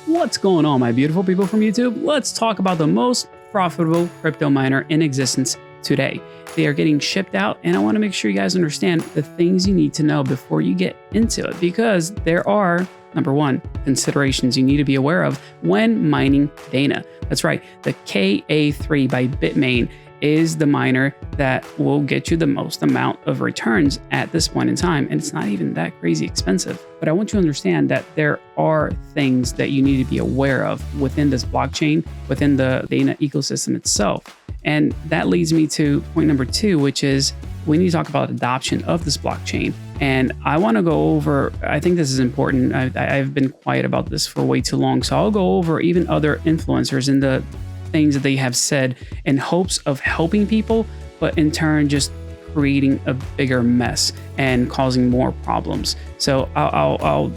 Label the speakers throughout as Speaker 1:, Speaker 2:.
Speaker 1: What's going on, my beautiful people from YouTube? Let's talk about the most profitable crypto miner in existence today. They are getting shipped out, and I want to make sure you guys understand the things you need to know before you get into it, because there are, number one, considerations you need to be aware of when mining Kadena. That's right, the KA3 by BITMAIN is the miner that will get you the most amount of returns at this point in time, and it's not even that crazy expensive. But I want you to understand that there are things that you need to be aware of within this blockchain, within the Kadena ecosystem itself. And that leads me to point number two, which is we need to talk about adoption of this blockchain. And I want to go over, I think this is important. I've been quiet about this for way too long. So I'll go over even other influencers and the things that they have said in hopes of helping people, but in turn just creating a bigger mess and causing more problems. So I'll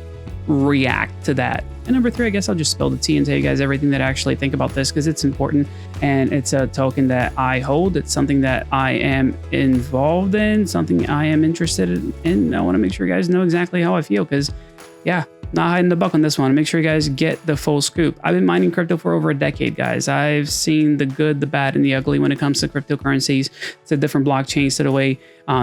Speaker 1: react to that. And number three, I guess I'll just spill the tea and tell you guys everything that I actually think about this, because it's important and it's a token that I hold. It's something that I am involved in, something I am interested in. I want to make sure you guys know exactly how I feel, because yeah, not hiding the buck on this one. Make sure you guys get the full scoop. I've been mining crypto for over a decade, guys. I've seen the good, the bad, and the ugly when it comes to cryptocurrencies, to different blockchains, to the way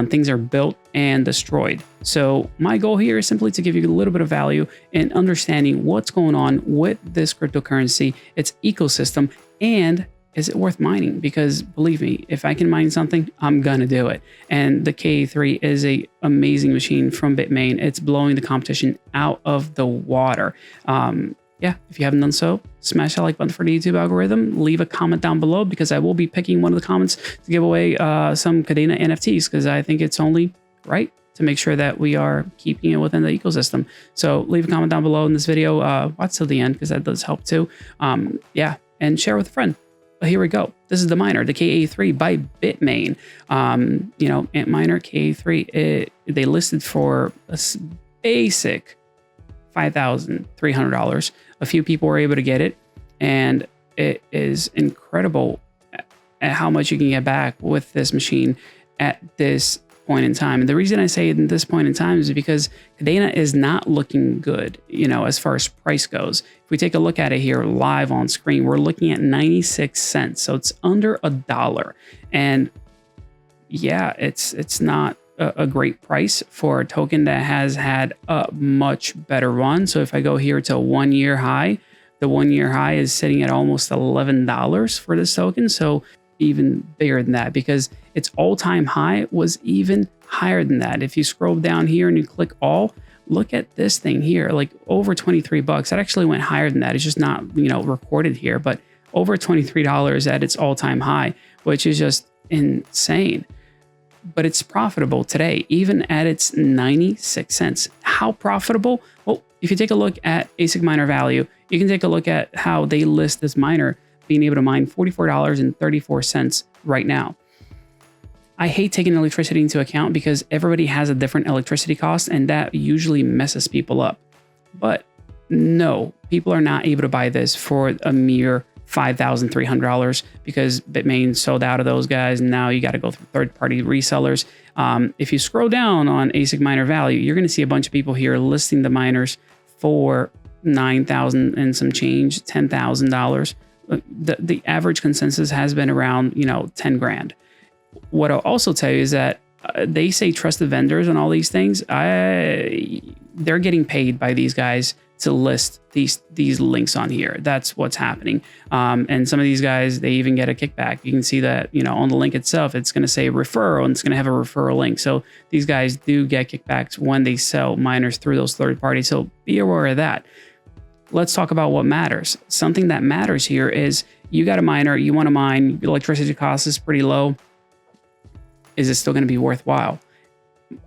Speaker 1: things are built and destroyed. So my goal here is simply to give you a little bit of value in understanding what's going on with this cryptocurrency, its ecosystem, and is it worth mining? Because believe me, if I can mine something, I'm gonna do it. And the KA3 is a amazing machine from BITMAIN. It's blowing the competition out of the water. Yeah, if you haven't done so, smash that like button for the YouTube algorithm. Leave a comment down below, because I will be picking one of the comments to give away some Kadena NFTs, because I think it's only right to make sure that we are keeping it within the ecosystem. So leave a comment down below in this video. Watch till the end, because that does help too. Yeah, and share with a friend. But here we go. This is the miner, the KA3 by BITMAIN. You know, Antminer KA3, they listed for a basic $5,300. A few people were able to get it, and it is incredible at how much you can get back with this machine at this point in time. And the reason I say at this point in time is because Kadena is not looking good, you know, as far as price goes. If we take a look at it here live on screen, we're looking at 96 cents. So it's under $1. And yeah, it's not a great price for a token that has had a much better run. So if I go here to a 1 year high, the 1 year high is sitting at almost $11 for this token. So even bigger than that, because its all-time high was even higher than that. If you scroll down here and you click all, look at this thing here, like over 23 bucks. That actually went higher than that. It's just not, you know, recorded here, but over $23 at its all-time high, which is just insane. But it's profitable today, even at its 96 cents. How profitable? Well, if you take a look at ASIC miner value, you can take a look at how they list this miner being able to mine $44.34 right now. I hate taking electricity into account, because everybody has a different electricity cost, and that usually messes people up. But no, people are not able to buy this for a mere $5,300, because BITMAIN sold out of those guys, and now you got to go through third-party resellers. If you scroll down on ASIC miner value, you're going to see a bunch of people here listing the miners for $9,000 and some change, $10,000. The average consensus has been around, you know, 10 grand. What I'll also tell you is that they say trusted vendors and all these things. They're getting paid by these guys to list these links on here. That's what's happening. And some of these guys, they even get a kickback. You can see that, you know, on the link itself, it's going to say referral, and it's going to have a referral link. So these guys do get kickbacks when they sell miners through those third parties. So be aware of that. Let's talk about what matters. Something that matters here is you got a miner, you want to mine, electricity cost is pretty low. Is it still going to be worthwhile?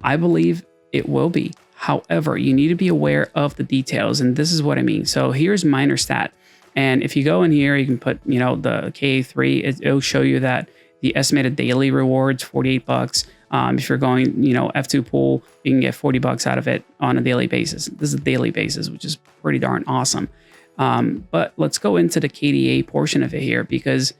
Speaker 1: I believe it will be. However, you need to be aware of the details, and this is what I mean. So here's miner stat. And if you go in here, you can put, you know, the KA3, it'll show you that the estimated daily rewards, 48 bucks. If you're going, you know, F2 pool, you can get 40 bucks out of it on a daily basis. This is a daily basis, which is pretty darn awesome. But let's go into the KDA portion of it here, because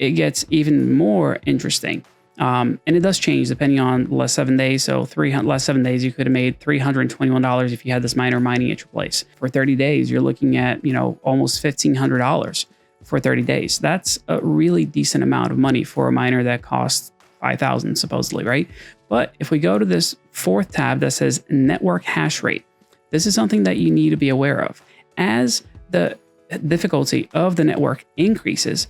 Speaker 1: it gets even more interesting. And it does change depending on the last 7 days. So last 7 days, you could have made $321 if you had this miner mining at your place. For 30 days, you're looking at, almost $1,500 for 30 days. That's a really decent amount of money for a miner that costs $5,000 supposedly, right? But if we go to this fourth tab that says network hash rate, this is something that you need to be aware of. As the difficulty of the network increases,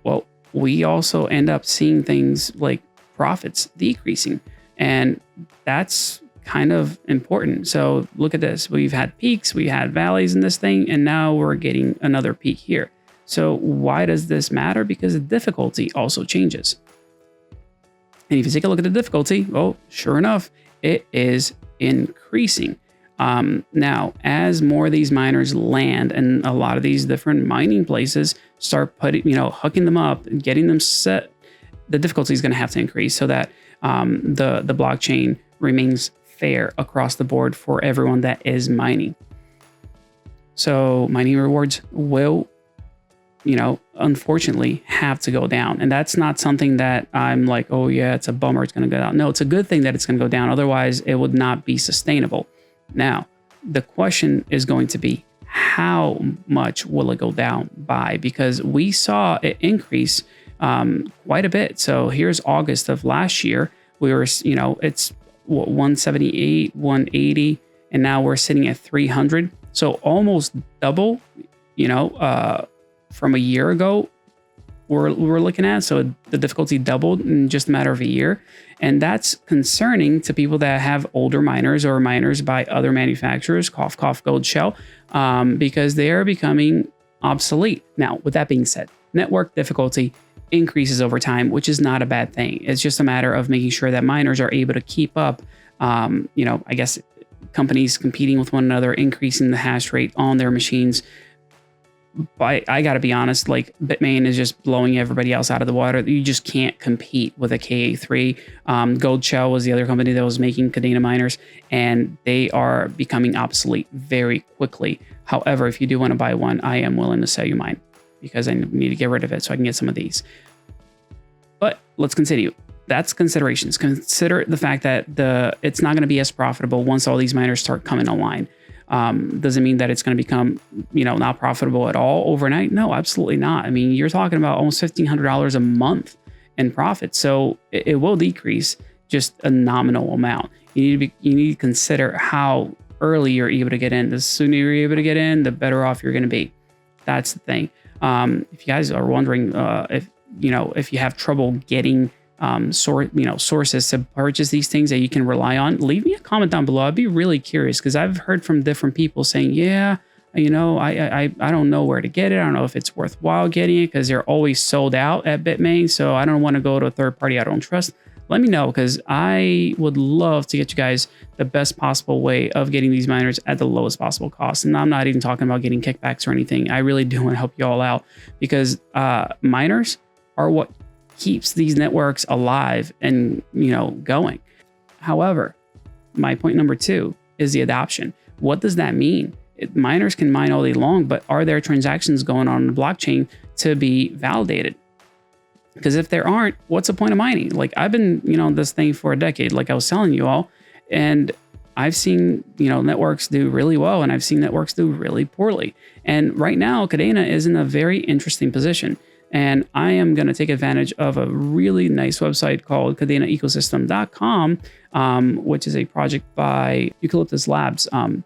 Speaker 1: well, we also end up seeing things like profits decreasing. And that's kind of important. So look at this. We've had peaks, we had valleys in this thing, and now we're getting another peak here. So why does this matter? Because the difficulty also changes. And if you take a look at the difficulty, well, sure enough, it is increasing. Now, as more of these miners land and a lot of these different mining places start hooking them up and getting them set, the difficulty is going to have to increase so that the blockchain remains fair across the board for everyone that is mining. So mining rewards will, unfortunately have to go down. And that's not something that I'm like, oh yeah, it's a bummer, it's going to go down. No, it's a good thing that it's going to go down. Otherwise, it would not be sustainable. Now, the question is going to be, how much will it go down by? Because we saw it increase quite a bit. So here's August of last year. We were, it's 178, 180, and now we're sitting at 300. So almost double, from a year ago, we're looking at. So the difficulty doubled in just a matter of a year. And that's concerning to people that have older miners or miners by other manufacturers, cough, cough, Goldshell, because they are becoming obsolete. Now, with that being said, network difficulty increases over time, which is not a bad thing. It's just a matter of making sure that miners are able to keep up, I guess companies competing with one another, increasing the hash rate on their machines. But I got to be honest, like BITMAIN is just blowing everybody else out of the water. You just can't compete with a KA3. Goldshell was the other company that was making Kadena miners, and they are becoming obsolete very quickly. However, if you do want to buy one, I am willing to sell you mine because I need to get rid of it so I can get some of these. But let's continue. That's considerations. Consider the fact that it's not going to be as profitable once all these miners start coming online. Does it mean that it's going to become, not profitable at all overnight? No, absolutely not. I mean, you're talking about almost $1,500 a month in profit. So it will decrease just a nominal amount. You need to consider how early you're able to get in. The sooner you're able to get in, the better off you're going to be. That's the thing. If you guys are wondering, if you have trouble getting sources to purchase these things that you can rely on, leave me a comment down below. I'd be really curious because I've heard from different people saying, yeah, I don't know where to get it. I don't know if it's worthwhile getting it because they're always sold out at BITMAIN. So I don't want to go to a third party I don't trust. Let me know because I would love to get you guys the best possible way of getting these miners at the lowest possible cost. And I'm not even talking about getting kickbacks or anything. I really do want to help you all out because miners are what keeps these networks alive and going. However, my point number 2 is the adoption. What does that mean? Miners can mine all day long, but are there transactions going on the blockchain to be validated? Because if there aren't, what's the point of mining? Like I've been this thing for a decade, like I was telling you all, and I've seen networks do really well, and I've seen networks do really poorly. And right now, Kadena is in a very interesting position. And I am going to take advantage of a really nice website called KadenaEcosystem.com, which is a project by Eucalyptus Labs. And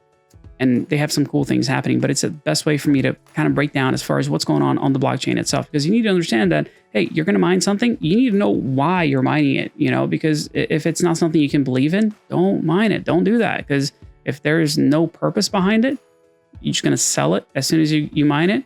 Speaker 1: they have some cool things happening, but it's the best way for me to kind of break down as far as what's going on the blockchain itself. Because you need to understand that, hey, you're going to mine something, you need to know why you're mining it, because if it's not something you can believe in, don't mine it. Don't do that. Because if there's no purpose behind it, you're just going to sell it as soon as you mine it.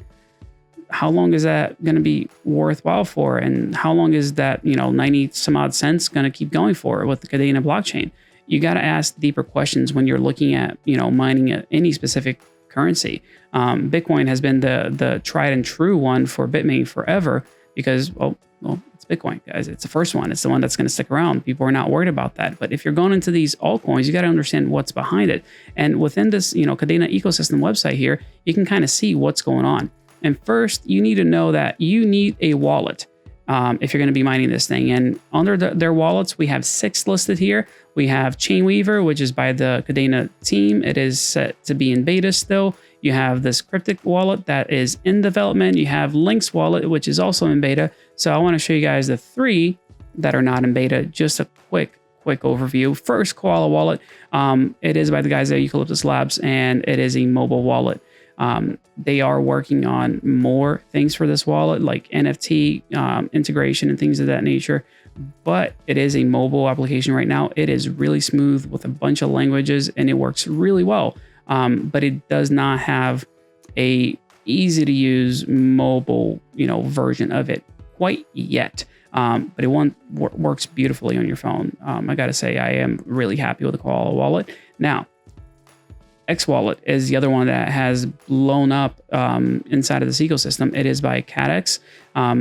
Speaker 1: How long is that going to be worthwhile for? And how long is that, 90 some odd cents going to keep going for with the Kadena blockchain? You got to ask deeper questions when you're looking at, mining any specific currency. Bitcoin has been the tried and true one for BITMAIN forever because, well, it's Bitcoin, guys. It's the first one. It's the one that's going to stick around. People are not worried about that. But if you're going into these altcoins, you got to understand what's behind it. And within this, Kadena Ecosystem website here, you can kind of see what's going on. And first, you need to know that you need a wallet. if you're going to be mining this thing. And under their wallets, we have 6 listed here. We have chainweaver, which is by the Kadena team. It is set to be in beta still. You have this cryptic wallet that is in development. You have Link's wallet, which is also in beta. So I want to show you guys the 3 that are not in beta. Just a quick overview. First, Koala wallet. It is by the guys at Eucalyptus Labs, and it is a mobile wallet. They are working on more things for this wallet, like NFT integration and things of that nature. But it is a mobile application right now. It is really smooth with a bunch of languages, and it works really well. But it does not have a easy to use mobile, version of it quite yet. But it works beautifully on your phone. I gotta say, I am really happy with the Koala wallet. Now, X Wallet is the other one that has blown up inside of this ecosystem. It is by CADEX,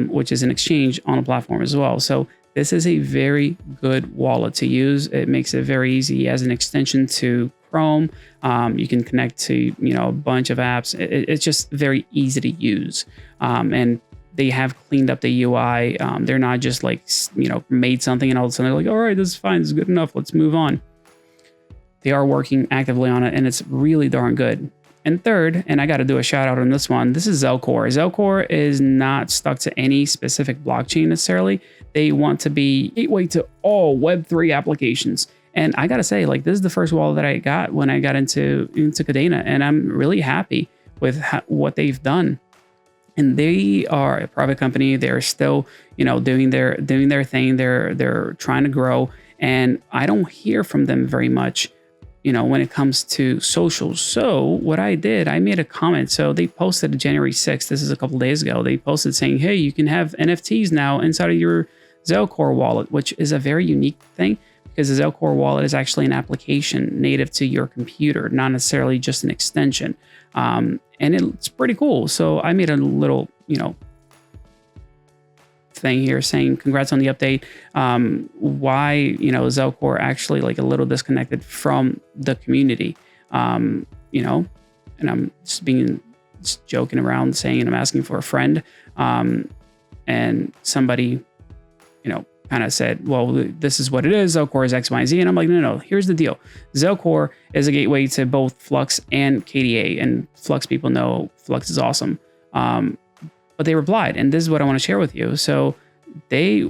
Speaker 1: which is an exchange on the platform as well. So this is a very good wallet to use. It makes it very easy as an extension to Chrome. You can connect to a bunch of apps. It's just very easy to use, and they have cleaned up the UI. They're not just like made something and all of a sudden they're like, all right, this is fine, this is good enough, let's move on. They are working actively on it, and it's really darn good. And third, and I got to do a shout out on this one, this is Zelcore. Zelcore is not stuck to any specific blockchain necessarily. They want to be gateway to all Web3 applications. And I got to say, like, this is the first wallet that I got when I got into Kadena, and I'm really happy with what they've done. And they are a private company. They're still, doing their thing. They're trying to grow, and I don't hear from them very much, when it comes to socials. So what I did, I made a comment. So they posted January 6th. This is a couple days ago. They posted saying, hey, you can have NFTs now inside of your Zelcore wallet, which is a very unique thing because the Zelcore wallet is actually an application native to your computer, not necessarily just an extension. And it's pretty cool. So I made a little, thing here saying congrats on the update. Why, Zelcore actually like a little disconnected from the community, and I'm just joking around saying, and I'm asking for a friend. And somebody, kind of said, well, this is what it is. Zelcore is X, Y, and Z. And I'm like, no, here's the deal. Zelcore is a gateway to both Flux and KDA. And Flux people know Flux is awesome. But they replied, and this is what I want to share with you. So they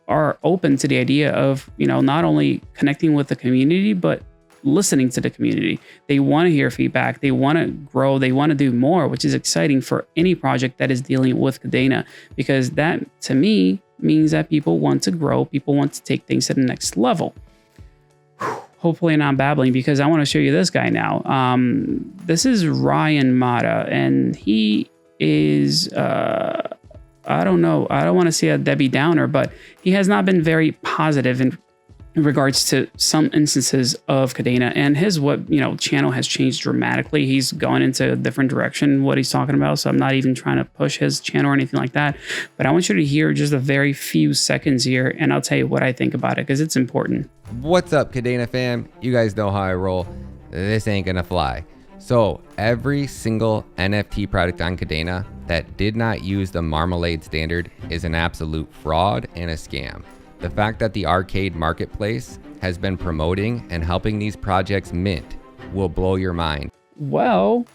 Speaker 1: are open to the idea of, not only connecting with the community, but listening to the community. They want to hear feedback. They want to grow. They want to do more, which is exciting for any project that is dealing with Kadena, because that to me means that people want to grow. People want to take things to the next level. Hopefully I'm not babbling, because I want to show you this guy now. This is Ryan Mata, and he is, I don't know, I don't want to say a Debbie Downer, but he has not been very positive in regards to some instances of Kadena, and his channel has changed dramatically. He's gone into a different direction, what he's talking about. So I'm not even trying to push his channel or anything like that, but I want you to hear just a very few seconds here, and I'll tell you what I think about it, because it's important.
Speaker 2: What's up, Kadena fam? You guys know how I roll. This ain't gonna fly. So every single NFT product on Kadena that did not use the Marmalade standard is an absolute fraud and a scam. The fact that the arcade marketplace has been promoting and helping these projects mint will blow your mind.
Speaker 1: Well,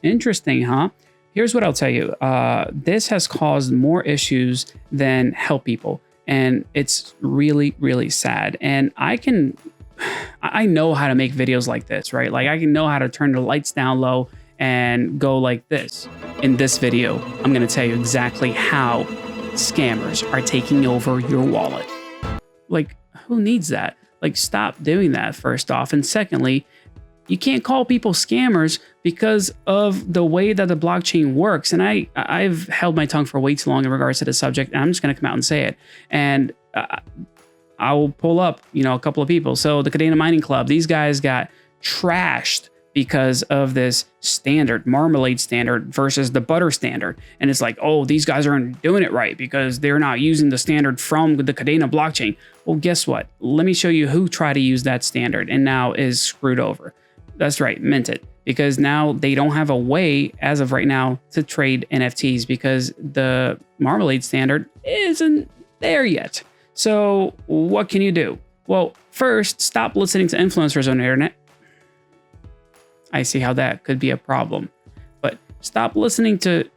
Speaker 1: interesting, huh? Here's what I'll tell you. This has caused more issues than help people. And it's really, really sad. And I know how to make videos like this, right? Like I can know how to turn the lights down low and go like this. In this video, I'm going to tell you exactly how scammers are taking over your wallet. Like, who needs that? Like, stop doing that, first off. And secondly, you can't call people scammers because of the way that the blockchain works. And I've held my tongue for way too long in regards to the subject, and I'm just going to come out and say it. And I will pull up, a couple of people. So the Kadena Mining Club, these guys got trashed because of this standard, Marmalade standard versus the Butter standard. And it's like, oh, these guys aren't doing it right because they're not using the standard from the Kadena blockchain. Well, guess what? Let me show you who tried to use that standard and now is screwed over. That's right, Minted. because now they don't have a way as of right now to trade NFTs because the Marmalade standard isn't there yet. So what can you do? Well, first, stop listening to influencers on the internet. I see how that could be a problem, but stop listening to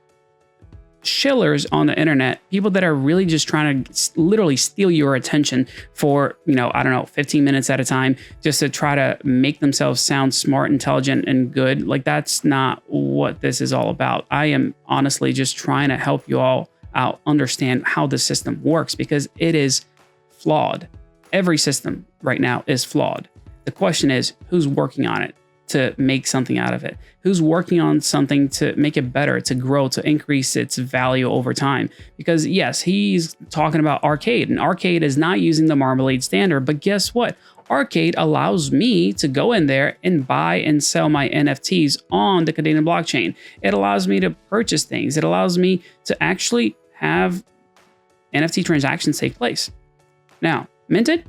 Speaker 1: shillers on the internet, people that are really just trying to literally steal your attention for, I don't know, 15 minutes at a time, just to try to make themselves sound smart, intelligent, and good. Like, that's not what this is all about. I am honestly just trying to help you all out understand how the system works, because it is flawed. Every system right now is flawed. The question is, who's working on it to make something out of it? Who's working on something to make it better, to grow, to increase its value over time? Because yes, he's talking about Arcade, and Arcade is not using the Marmalade standard, but guess what? Arcade allows me to go in there and buy and sell my NFTs on the Kadena blockchain. It allows me to purchase things. It allows me to actually have NFT transactions take place. Now, mint it,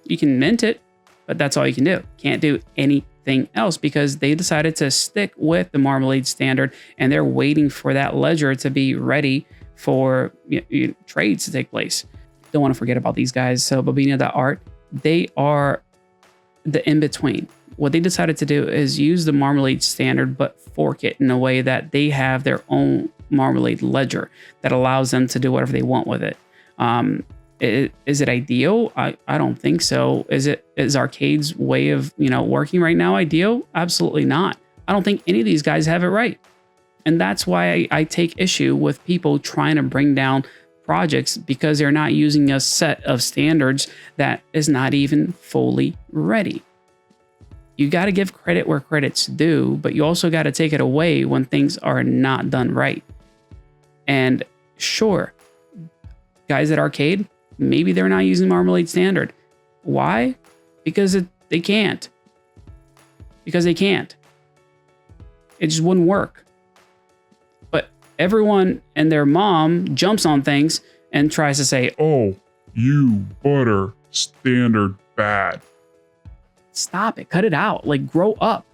Speaker 1: you can mint it, but that's all you can do. Can't do anything else because they decided to stick with the Marmalade standard, and they're waiting for that ledger to be ready for trades to take place. Don't want to forget about these guys. So Bobina.art, they are the in-between. What they decided to do is use the Marmalade standard, but fork it in a way that they have their own Marmalade ledger that allows them to do whatever they want with it. Is it ideal? I don't think so. Is Arcade's way of working right now ideal? Absolutely not. I don't think any of these guys have it right. And that's why I take issue with people trying to bring down projects, because they're not using a set of standards that is not even fully ready. You got to give credit where credit's due, but you also got to take it away when things are not done right. And sure, guys at Arcade, maybe they're not using Marmalade standard. Why? Because they can't. Because they can't. It just wouldn't work. But everyone and their mom jumps on things and tries to say,
Speaker 3: "Oh, you butter standard bad."
Speaker 1: Stop it. Cut it out. Like, grow up.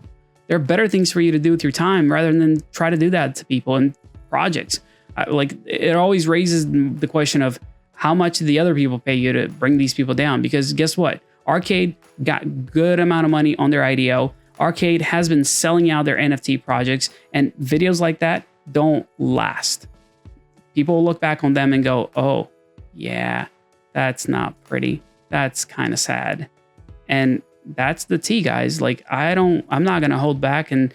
Speaker 1: There are better things for you to do with your time rather than try to do that to people and projects. It always raises the question of, how much did the other people pay you to bring these people down? Because guess what? Arcade got good amount of money on their IDO. Arcade has been selling out their NFT projects, and videos like that don't last. People will look back on them and go, oh, yeah, that's not pretty. That's kind of sad. And that's the tea, guys. Like, I'm not going to hold back and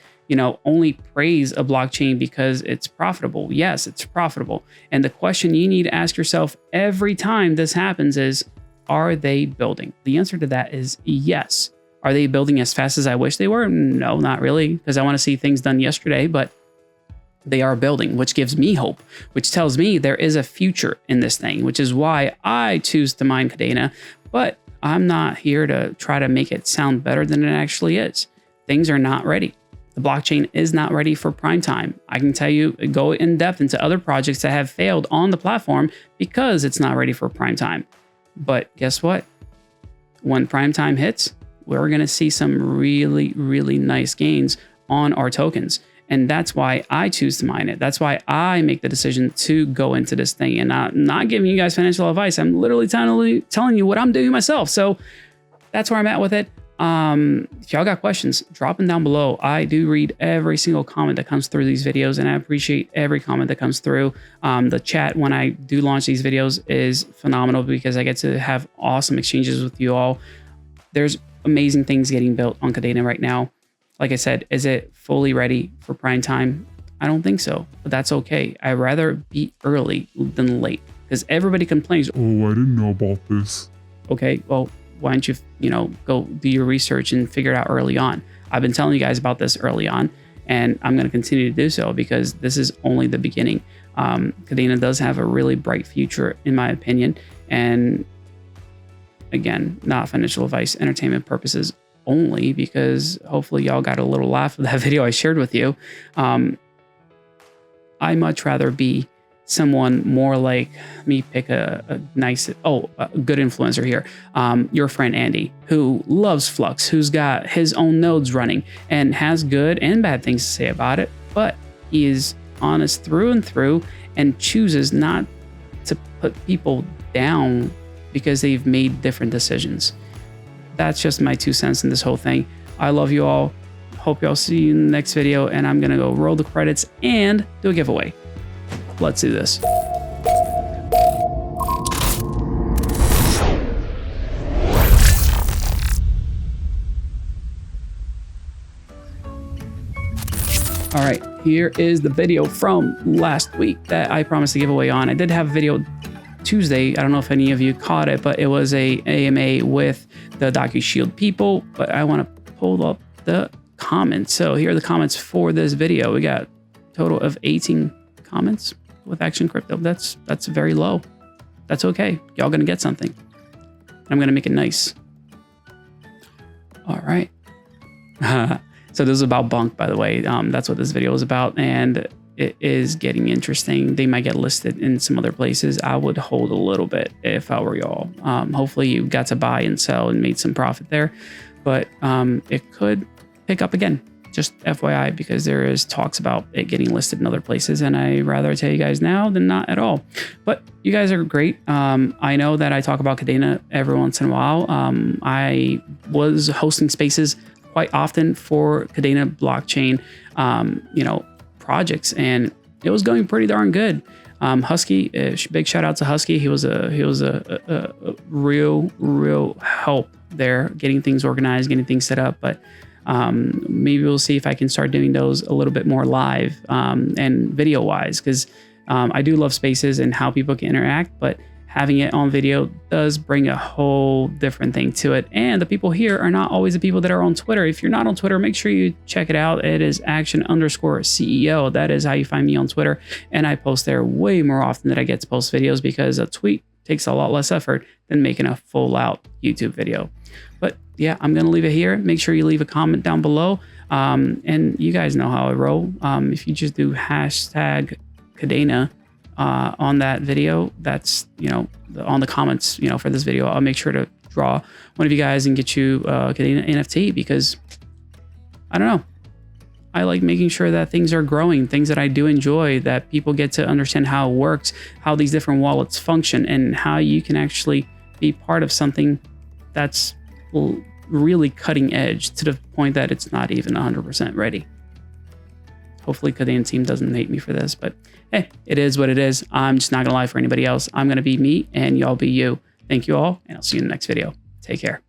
Speaker 1: only praise a blockchain because it's profitable. Yes, it's profitable. And the question you need to ask yourself every time this happens is, are they building? The answer to that is yes. Are they building as fast as I wish they were? No, not really, because I want to see things done yesterday, but they are building, which gives me hope, which tells me there is a future in this thing, which is why I choose to mine Kadena. But I'm not here to try to make it sound better than it actually is. Things are not ready. The blockchain is not ready for prime time. I can tell you, go in depth into other projects that have failed on the platform because it's not ready for prime time. But guess what? When prime time hits, we're going to see some really, really nice gains on our tokens. And that's why I choose to mine it. That's why I make the decision to go into this thing, and I'm not giving you guys financial advice. I'm literally telling you what I'm doing myself. So that's where I'm at with it. If y'all got questions, drop them down below. I do read every single comment that comes through these videos, and I appreciate every comment that comes through. The chat when I do launch these videos is phenomenal because I get to have awesome exchanges with you all. There's amazing things getting built on Kadena right now. Like I said, is it fully ready for prime time? I don't think so, but that's okay. I'd rather be early than late because everybody complains.
Speaker 3: Oh, I didn't know about this.
Speaker 1: Okay, well, why don't you, go do your research and figure it out early on? I've been telling you guys about this early on, and I'm going to continue to do so because this is only the beginning. Kadena does have a really bright future, in my opinion. And again, not financial advice, entertainment purposes only, because hopefully y'all got a little laugh of that video I shared with you. I much rather be someone more like, let me pick a good influencer here. Your friend Andy, who loves Flux, who's got his own nodes running and has good and bad things to say about it, but he is honest through and through and chooses not to put people down because they've made different decisions. That's just my 2 cents in this whole thing. I love you all. Hope y'all see you in the next video, and I'm gonna go roll the credits and do a giveaway. Let's do this. All right, here is the video from last week that I promised to give away on. I did have a video Tuesday. I don't know if any of you caught it, but it was a AMA with the DocuShield people, but I want to pull up the comments. So here are the comments for this video. We got a total of 18 comments with Action Crypto. That's very low. That's okay. Y'all gonna get something. I'm gonna make it nice. All right. So this is about Bunk, by the way. That's what this video is about, and it is getting interesting. They might get listed in some other places. I would hold a little bit if I were y'all. Hopefully you got to buy and sell and made some profit there, but it could pick up again. Just FYI, because there is talks about it getting listed in other places, and I rather tell you guys now than not at all. But you guys are great. I know that I talk about Kadena every once in a while. I was hosting spaces quite often for Kadena blockchain, projects, and it was going pretty darn good. Husky, big shout out to Husky. He was a real help there, getting things organized, getting things set up. But maybe we'll see if I can start doing those a little bit more live and video wise, because I do love spaces and how people can interact, but having it on video does bring a whole different thing to it. And the people here are not always the people that are on Twitter. If you're not on Twitter, make sure you check it out. It is action_CEO. That is how you find me on Twitter. And I post there way more often than I get to post videos, because a tweet takes a lot less effort than making a full out YouTube video. But yeah, I'm going to leave it here. Make sure you leave a comment down below. And you guys know how I roll. If you just do hashtag Kadena on that video, that's, on the comments, for this video, I'll make sure to draw one of you guys and get you Kadena NFT, because I don't know. I like making sure that things are growing, things that I do enjoy, that people get to understand how it works, how these different wallets function, and how you can actually be part of something that's really cutting edge to the point that it's not even 100% ready. Hopefully Kadena team doesn't hate me for this, but hey, it is what it is. I'm just not gonna lie for anybody else. I'm gonna be me and y'all be you. Thank you all, and I'll see you in the next video. Take care.